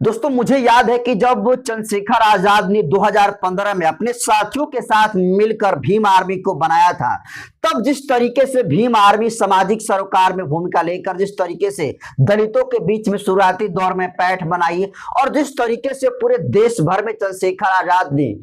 दोस्तों मुझे याद है कि जब चंद्रशेखर आजाद ने 2015 में अपने साथियों के साथ मिलकर भीम आर्मी को बनाया था, तब जिस तरीके से भीम आर्मी सामाजिक सरोकार में भूमिका लेकर जिस तरीके से दलितों के बीच में शुरुआती दौर में पैठ बनाई और जिस तरीके से पूरे देश भर में चंद्रशेखर आजाद ने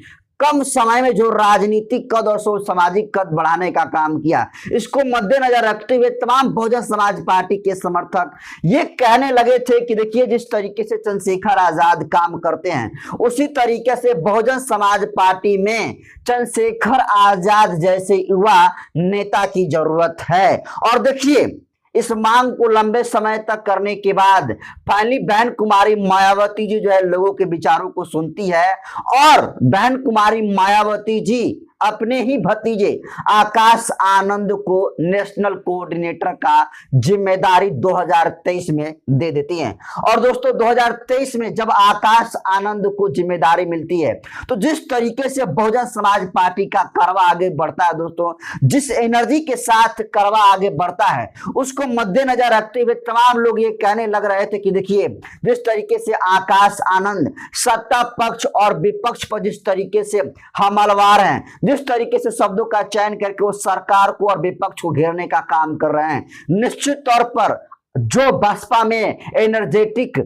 कम समय में जो राजनीतिक कद और सामाजिक कद बढ़ाने का काम किया, इसको मद्देनजर रखते हुए तमाम बहुजन समाज पार्टी के समर्थक ये कहने लगे थे कि देखिए जिस तरीके से चंद्रशेखर आजाद काम करते हैं उसी तरीके से बहुजन समाज पार्टी में चंद्रशेखर आजाद जैसे युवा नेता की जरूरत है। और देखिए इस मांग को लंबे समय तक करने के बाद फाइनली बहन कुमारी मायावती जी जो है लोगों के विचारों को सुनती है और बहन कुमारी मायावती जी अपने ही भतीजे आकाश आनंद को नेशनल कोऑर्डिनेटर का जिम्मेदारी 2023 में दे देती हैं। और दोस्तों 2023 में जब आकाश आनंद को जिम्मेदारी मिलती है तो जिस तरीके से बहुजन समाज पार्टी का करवा आगे बढ़ता है, दोस्तों जिस एनर्जी के साथ करवा आगे बढ़ता है उसको मद्देनजर रखते हुए तमाम लोग ये कहने लग रहे थे कि देखिए जिस तरीके से आकाश आनंद सत्ता पक्ष और विपक्ष पर जिस तरीके से हमलवार हैं, जिस तरीके से शब्दों का चयन करके वो सरकार को और विपक्ष को घेरने का काम कर रहे हैं, निश्चित तौर पर जो बसपा में एनर्जेटिक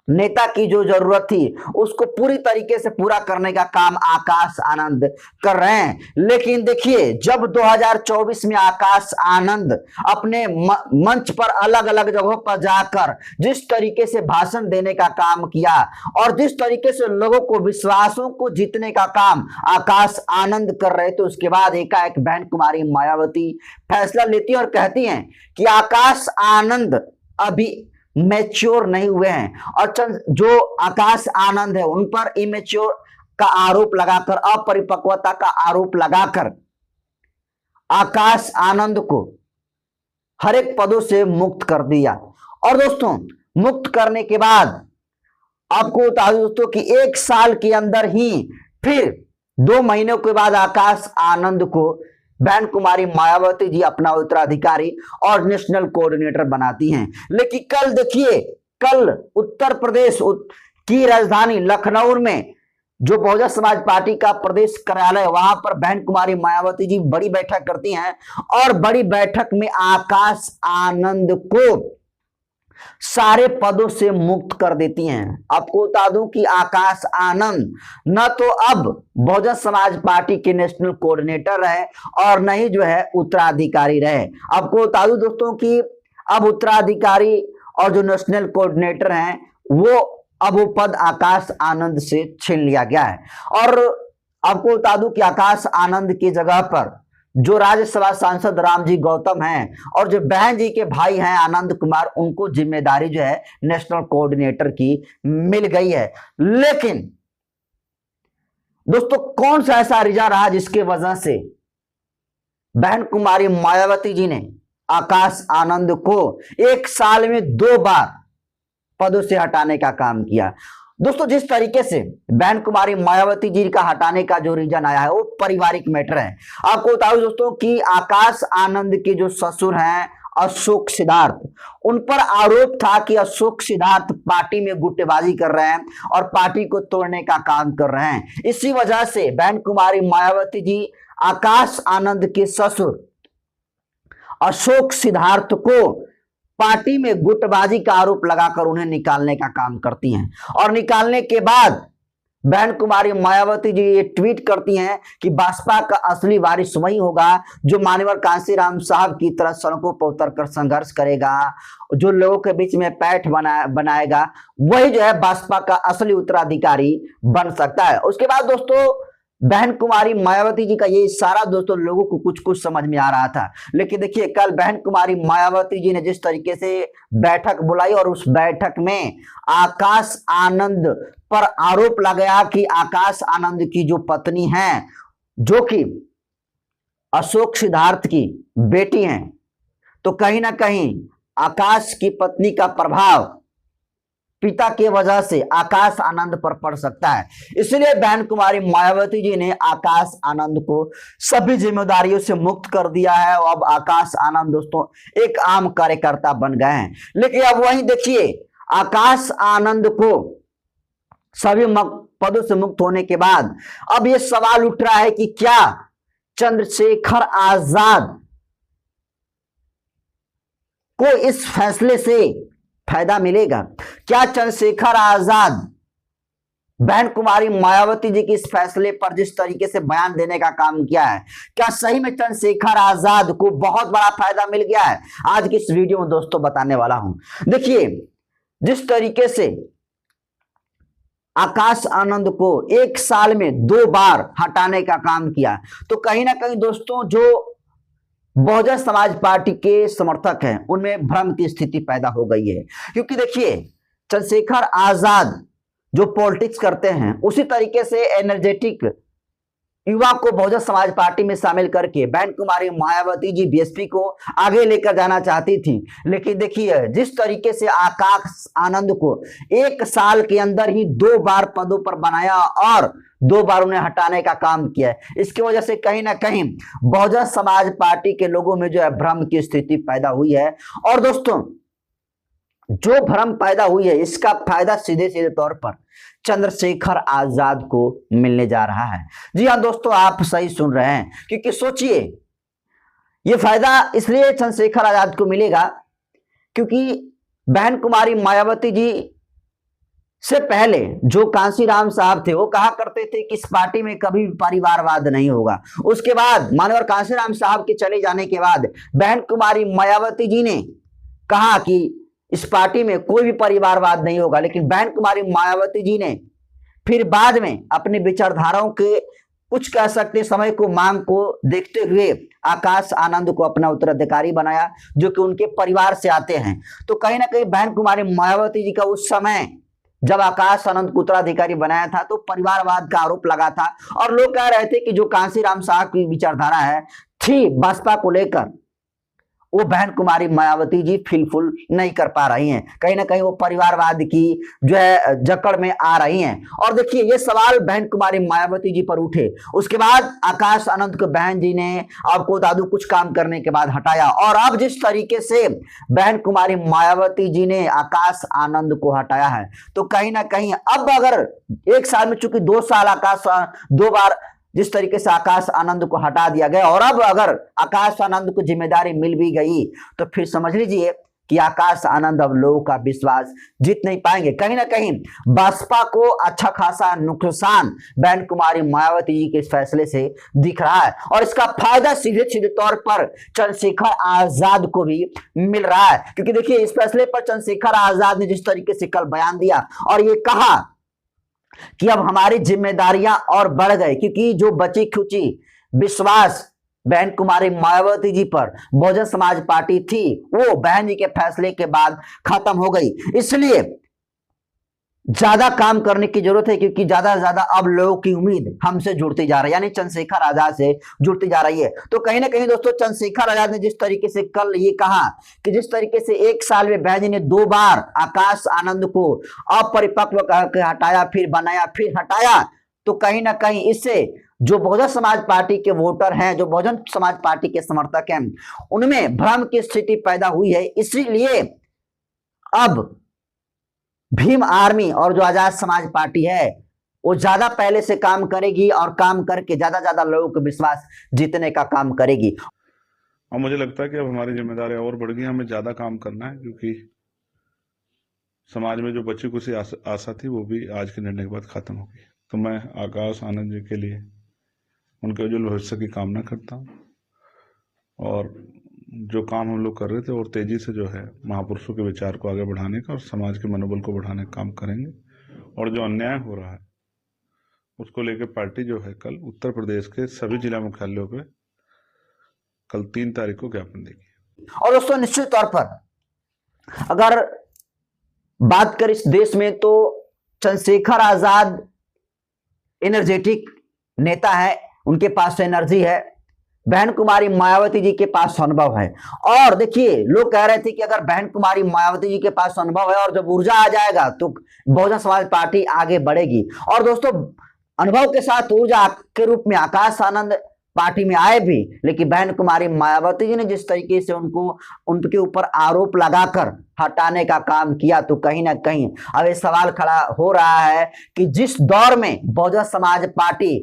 नेता की जो जरूरत थी उसको पूरी तरीके से पूरा करने का काम आकाश आनंद कर रहे हैं। लेकिन देखिए जब 2024 में आकाश आनंद अपने मंच पर अलग अलग जगहों पर जाकर जिस तरीके से भाषण देने का काम किया और जिस तरीके से लोगों को विश्वासों को जीतने का काम आकाश आनंद कर रहे थे, उसके बाद एकाएक बहन कुमारी मायावती फैसला लेती है और कहती हैं कि आकाश आनंद अभी मैच्योर नहीं हुए हैं और जो आकाश आनंद है उन पर इमेच्योर का आरोप लगाकर, अपरिपक्वता का आरोप लगाकर आकाश आनंद को हर एक पदों से मुक्त कर दिया। और दोस्तों मुक्त करने के बाद आपको बता दूं दोस्तों कि 1 साल के अंदर ही फिर 2 महीनों के बाद आकाश आनंद को बहन कुमारी मायावती जी अपना उत्तराधिकारी और नेशनल कोऑर्डिनेटर बनाती हैं। लेकिन कल देखिए, कल उत्तर प्रदेश की राजधानी लखनऊ में जो बहुजन समाज पार्टी का प्रदेश कार्यालय, वहां पर बहन कुमारी मायावती जी बड़ी बैठक करती हैं और बड़ी बैठक में आकाश आनंद को सारे पदों से मुक्त कर देती हैं। आपको बता दूं कि आकाश आनंद न तो अब बहुजन समाज पार्टी के नेशनल कोऑर्डिनेटर रहे और न ही जो है उत्तराधिकारी रहे। आपको बता दूं दोस्तों कि अब उत्तराधिकारी और जो नेशनल कोऑर्डिनेटर हैं वो पद आकाश आनंद से छीन लिया गया है। और आपको बता दूं कि आकाश आनंद की जगह पर जो राज्यसभा सांसद रामजी गौतम हैं और जो बहन जी के भाई हैं आनंद कुमार, उनको जिम्मेदारी जो है नेशनल कोऑर्डिनेटर की मिल गई है। लेकिन दोस्तों कौन सा ऐसा रीजन रहा जिसके वजह से बहन कुमारी मायावती जी ने आकाश आनंद को 1 साल में 2 बार पदों से हटाने का काम किया? दोस्तों जिस तरीके से बहन कुमारी मायावती जी का हटाने का जो रीजन आया है वो पारिवारिक मैटर है। आपको बताऊं दोस्तों कि आकाश आनंद के जो ससुर हैं अशोक सिद्धार्थ, उन पर आरोप था कि अशोक सिद्धार्थ पार्टी में गुटबाजी कर रहे हैं और पार्टी को तोड़ने का काम कर रहे हैं। इसी वजह से बहन कुमारी मायावती जी आकाश आनंद के ससुर अशोक सिद्धार्थ को पार्टी में गुटबाजी का आरोप लगाकर उन्हें निकालने का काम करती हैं। और निकालने के बाद बहन कुमारी मायावती जी ये ट्वीट करती हैं कि बसपा का असली वारिस वही होगा जो मान्यवर कांशीराम साहब की तरह सड़कों पर उतरकर संघर्ष करेगा, जो लोगों के बीच में पैठ बनाएगा, वही जो है बसपा का असली उत्तराधिकारी बन सकता है। उसके बाद दोस्तों बहन कुमारी मायावती जी का ये इशारा दोस्तों लोगों को कुछ कुछ समझ में आ रहा था। लेकिन देखिए कल बहन कुमारी मायावती जी ने जिस तरीके से बैठक बुलाई और उस बैठक में आकाश आनंद पर आरोप लगाया कि आकाश आनंद की जो पत्नी है, जो कि अशोक सिद्धार्थ की बेटी हैं, तो कहीं ना कहीं आकाश की पत्नी का प्रभाव पिता की वजह से आकाश आनंद पर पड़ सकता है। इसलिए बहन कुमारी मायावती जी ने आकाश आनंद को सभी जिम्मेदारियों से मुक्त कर दिया है और अब आकाश आनंद दोस्तों एक आम कार्यकर्ता बन गए हैं। लेकिन अब वहीं देखिए आकाश आनंद को सभी पदों से मुक्त होने के बाद अब यह सवाल उठ रहा है कि क्या चंद्रशेखर आजाद को इस फैसले से फायदा मिलेगा? क्या चंद्रशेखर आजाद बहन कुमारी मायावती जी के इस फैसले पर जिस तरीके से बयान देने का काम किया है, क्या सही में चंद्रशेखर आजाद को बहुत बड़ा फायदा मिल गया है? आज की इस वीडियो में दोस्तों बताने वाला हूं। देखिए, जिस तरीके से आकाश आनंद को 1 साल में 2 बार हटाने का काम किया, तो कहीं ना कहीं दोस्तों जो बहुजन समाज पार्टी के समर्थक हैं उनमें भ्रम की स्थिति पैदा हो गई है। क्योंकि देखिए, चंद्रशेखर आजाद जो पॉलिटिक्स करते हैं उसी तरीके से एनर्जेटिक युवा को बहुजन समाज पार्टी में शामिल करके बहन कुमारी मायावती जी बीएसपी को आगे लेकर जाना चाहती थी। लेकिन देखिए, जिस तरीके से आकाश आनंद को 1 साल के अंदर ही 2 बार पदों पर बनाया और 2 बार उन्हें हटाने का काम किया है, इसकी वजह से कहीं ना कहीं बहुजन समाज पार्टी के लोगों में जो है भ्रम की स्थिति पैदा हुई है। और दोस्तों, जो भ्रम पैदा हुई है इसका फायदा सीधे सीधे तौर पर चंद्रशेखर आजाद को मिलने जा रहा है। जी हां दोस्तों, आप सही सुन रहे हैं। क्योंकि सोचिए, यह फायदा इसलिए चंद्रशेखर आजाद को मिलेगा क्योंकि बहन कुमारी मायावती जी से पहले जो कांशीराम साहब थे वो कहा करते थे कि इस पार्टी में कभी भी परिवारवाद नहीं होगा। उसके बाद मानवर कांशीराम साहब के चले जाने के बाद बहन कुमारी मायावती जी ने कहा कि इस पार्टी में कोई भी परिवारवाद नहीं होगा। लेकिन बहन कुमारी मायावती जी ने फिर बाद में अपनी विचारधाराओं के कुछ कह सकते समय को मांग को देखते हुए आकाश आनंद को अपना उत्तराधिकारी बनाया, जो कि उनके परिवार से आते हैं। तो कहीं ना कहीं बहन कुमारी मायावती जी का उस समय जब आकाश आनंद को उत्तराधिकारी बनाया था तो परिवारवाद का आरोप लगा था। और लोग कह रहे थे कि जो कांशीराम साहब की विचारधारा है थी बसपा को लेकर, वो बहन कुमारी मायावती जी फिलफुल नहीं कर पा रही हैं। कहीं ना कहीं वो परिवारवाद की जो है जकड़ में आ रही हैं। और देखिए, ये सवाल बहन कुमारी मायावती जी पर उठे। उसके बाद आकाश आनंद को बहन जी ने आपको दादू कुछ काम करने के बाद हटाया। और अब जिस तरीके से बहन कुमारी मायावती जी ने आकाश आनंद को हटाया है, तो कहीं ना कहीं अब अगर 1 साल में, चूंकि 2 साल आकाश 2 बार जिस तरीके से आकाश आनंद को हटा दिया गया और अब अगर आकाश आनंद को जिम्मेदारी मिल भी गई, तो फिर समझ लीजिए कि आकाश आनंद अब लोगों का विश्वास जीत नहीं पाएंगे। कहीं ना कहीं बसपा को अच्छा खासा नुकसान बहन कुमारी मायावती जी के इस फैसले से दिख रहा है। और इसका फायदा सीधे सीधे तौर पर चंद्रशेखर आजाद को भी मिल रहा है। क्योंकि देखिए, इस फैसले पर चंद्रशेखर आजाद ने जिस तरीके से कल बयान दिया और ये कहा कि अब हमारी जिम्मेदारियां और बढ़ गए, क्योंकि जो बची खुची विश्वास बहन कुमारी मायावती जी पर बहुजन समाज पार्टी थी वो बहन जी के फैसले के बाद खत्म हो गई। इसलिए ज्यादा काम करने की जरूरत है, क्योंकि ज्यादा से ज्यादा अब लोगों की उम्मीद हमसे जुड़ती जा रही है, यानी चंद्रशेखर आजाद से जुड़ती जा रही है। तो कहीं ना कहीं दोस्तों, चंद्रशेखर आजाद ने जिस तरीके से कल ये कहा कि जिस तरीके से 1 साल में बहन जी ने 2 बार आकाश आनंद को अपरिपक्व कह के हटाया, फिर बनाया, फिर हटाया, तो कहीं ना कहीं इससे जो बहुजन समाज पार्टी के वोटर हैं, जो बहुजन समाज पार्टी के समर्थक हैं, उनमें भ्रम की स्थिति पैदा हुई है। इसीलिए अब भीम आर्मी और जो आजाद समाज पार्टी है वो ज्यादा पहले से काम करेगी और काम करके ज्यादा लोगों को विश्वास जीतने का काम करेगी। और मुझे लगता है कि अब हमारी जिम्मेदारियां और बढ़ गई, हमें ज्यादा काम करना है, क्योंकि समाज में जो बची कुछ आशा थी वो भी आज के निर्णय के बाद खत्म हो गई। तो मैं आकाश आनंद जी के लिए उनके उज्जवल भविष्य की कामना करता हूँ और जो काम हम लोग कर रहे थे और तेजी से जो है महापुरुषों के विचार को आगे बढ़ाने का और समाज के मनोबल को बढ़ाने का काम करेंगे। और जो अन्याय हो रहा है उसको लेकर पार्टी जो है कल उत्तर प्रदेश के सभी जिला मुख्यालयों पे कल 3 तारीख को ज्ञापन देगी। और दोस्तों, निश्चित तौर पर अगर बात करें इस देश में, तो चंद्रशेखर आजाद एनर्जेटिक नेता है, उनके पास एनर्जी है। बहन कुमारी मायावती जी के पास अनुभव है। और देखिए, लोग कह रहे थे कि अगर बहन कुमारी मायावती जी के पास अनुभव है और जब ऊर्जा आ जाएगा तो बहुजन समाज पार्टी आगे बढ़ेगी। और दोस्तों, अनुभव के साथ ऊर्जा के रूप में आकाश आनंद पार्टी में आए भी, लेकिन बहन कुमारी मायावती जी ने जिस तरीके से उनके ऊपर आरोप लगाकर हटाने का काम किया, तो कहीं ना कहीं अब ये सवाल खड़ा हो रहा है कि जिस दौर में बहुजन समाज पार्टी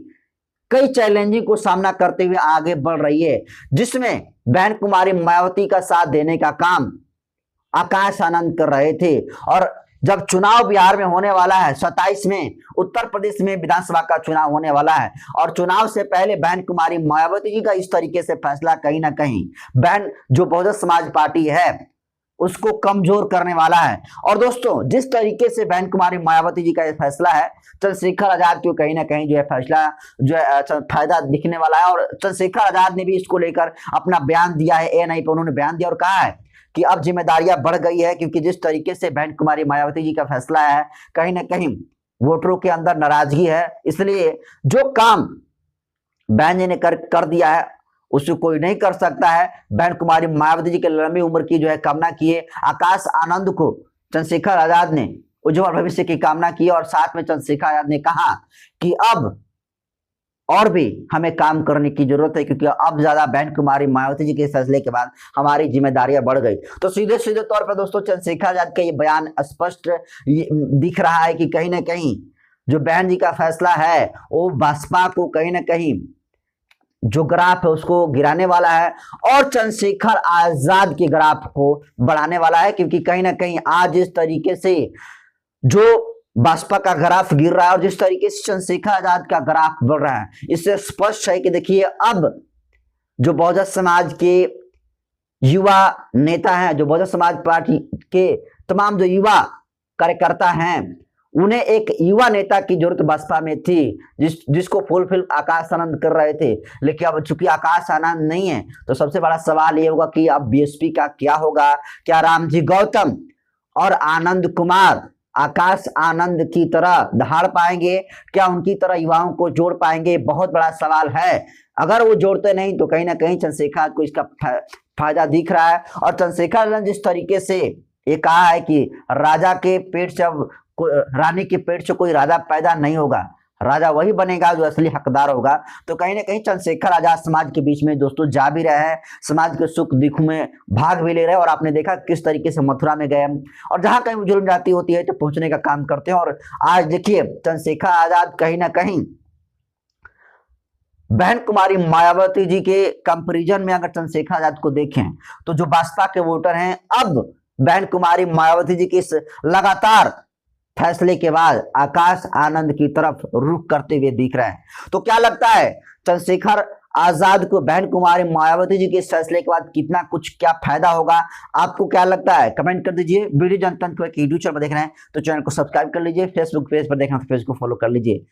कई चैलेंजिंग को सामना करते हुए आगे बढ़ रही है, जिसमें बहन कुमारी मायावती का साथ देने का काम आकाश आनंद कर रहे थे, और जब चुनाव बिहार में होने वाला है 27 में, उत्तर प्रदेश में विधानसभा का चुनाव होने वाला है, और चुनाव से पहले बहन कुमारी मायावती जी का इस तरीके से फैसला कहीं ना कहीं बहन जो बहुजन समाज पार्टी है उसको कमजोर करने वाला है। और दोस्तों, जिस तरीके से बहन कुमारी मायावती जी का यह फैसला है, चंद्रशेखर आजाद को कहीं ना कहीं जो है फैसला जो है फायदा दिखने वाला है, और चंद्रशेखर आजाद ने भी इसको लेकर अपना बयान दिया है। एएनआई पर उन्होंने बयान दिया और कहा है कि अब जिम्मेदारियां बढ़ गई है, क्योंकि जिस तरीके से बहन कुमारी मायावती जी का फैसला है, कहीं ना कहीं वोटरों के अंदर नाराजगी है, इसलिए जो काम बहन जी ने कर दिया है उसको कोई नहीं कर सकता है। बहन कुमारी मायावती जी के लंबी उम्र की जो है कामना किए, आकाश आनंद को चंद्रशेखर आजाद ने उज्जवल भविष्य की कामना की, और साथ में चंद्रशेखर आजाद ने कहा कि अब और भी हमें काम करने की जरूरत है, क्योंकि अब ज्यादा बहन कुमारी मायावती जी के फैसले के बाद हमारी जिम्मेदारियां बढ़ गई। तो सीधे सीधे तौर पर दोस्तों चंद्रशेखर आजाद का ये बयान स्पष्ट दिख रहा है कि कहीं ना कहीं जो बहन जी का फैसला है वो बसपा को कहीं ना कहीं जो ग्राफ है उसको गिराने वाला है, और चंद्रशेखर आजाद के ग्राफ को बढ़ाने वाला है, क्योंकि कहीं ना कहीं आज जिस तरीके से जो बसपा का ग्राफ गिर रहा है और जिस तरीके से चंद्रशेखर आजाद का ग्राफ बढ़ रहा है, इससे स्पष्ट है कि देखिए अब जो बहुजन समाज के युवा नेता हैं, जो बहुजन समाज पार्टी के तमाम जो युवा कार्यकर्ता हैं, उन्हें एक युवा नेता की जरूरत बसपा में थी, जिसको फुलफिल आकाश आनंद कर रहे थे। लेकिन अब चूंकि आकाश आनंद नहीं है, तो सबसे बड़ा सवाल ये होगा कि अब बीएसपी का क्या होगा। क्या रामजी गौतम और आनंद कुमार आकाश आनंद की तरह दहाड़ पाएंगे? क्या उनकी तरह युवाओं को जोड़ पाएंगे? बहुत बड़ा सवाल है। अगर वो जोड़ते नहीं तो कहीं ना कहीं चंद्रशेखर को इसका फायदा दिख रहा है। और चंद्रशेखर ने जिस तरीके से ये कहा है कि राजा के पेट से रानी के पेट से कोई राजा पैदा नहीं होगा, राजा वही बनेगा जो असली हकदार होगा, तो कहीं ना कहीं चंद्रशेखर आजाद समाज के बीच में दोस्तों जा भी रहे हैं, समाज के सुख दुख में भाग भी ले रहे हैं। और आपने देखा किस तरीके से मथुरा में गए, और जहां कहीं जुल्म जाती होती है तो पहुंचने का काम करते हैं। और आज देखिए चंद्रशेखर आजाद कहीं ना कहीं बहन कुमारी मायावती जी के कंपेरिजन में अगर चंद्रशेखर आजाद को देखें तो जो बसपा के वोटर हैं अब बहन कुमारी मायावती जी के इस लगातार फैसले के बाद आकाश आनंद की तरफ रुख करते हुए दिख रहे हैं। तो क्या लगता है चंद्रशेखर आजाद को बहन कुमारी मायावती जी के इस फैसले के बाद कितना कुछ क्या फायदा होगा? आपको क्या लगता है कमेंट कर दीजिए। वीडियो जनता को एक यूट्यूब चैनल पर देख रहे हैं तो चैनल को सब्सक्राइब कर लीजिए, फेसबुक पेज पर देख रहे हैं तो पेज को फॉलो कर लीजिए।